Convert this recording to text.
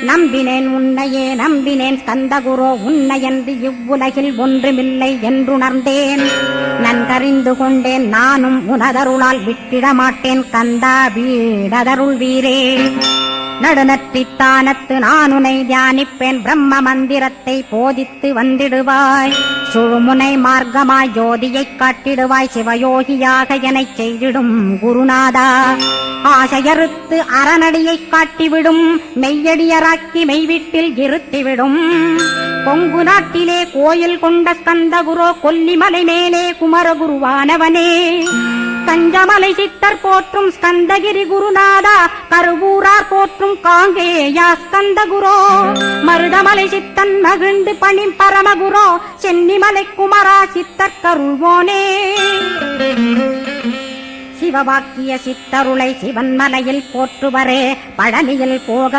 நம்பினேன் உன்னையே நம்பினேன் ஸ்கந்தகுரோ உன்னையன்றி இவ்வுலகில் ஒன்றுமில்லை என்றுணர்ந்தேன். நன்கறிந்து கொண்டேன் நானும் உனதருளால் விட்டிட மாட்டேன் கந்தா வீடதருள் வீரே. நடுநற்றித்தானத்து நானுனை தியானிப்பேன் பிரம்ம மந்திரத்தை போதித்து வந்திடுவாய். சுழுமுனை மார்க்கமாய் ஜோதியைக் காட்டிடுவாய் சிவயோகியாக எனச் செய்திடும் குருநாதா. ஆசையறுத்து அறநடியைக் காட்டிவிடும் மெய்யடியராக்கி மெய்வீட்டில் இருத்திவிடும். கொங்கு நாட்டிலே கோயில் கொண்ட ஸ்கந்தகுரோ கொல்லிமலை மேலே குமரகுருவானவனே. கஞ்சமலை சித்தர் போற்றும் ஸ்கந்தகிரி குருநாதா கருவூரார் போற்றும் காங்கேயா ஸ்கந்தகுரோ. மருதமலை சித்தன் மகிழ்ந்து பணி பரமகுரோ சென்னிமலை குமரா சித்தர் கருள்வோனே. சிவவாக்கிய சித்தருளை சிவன்மலையில் போற்றுவரே பழனியில் போக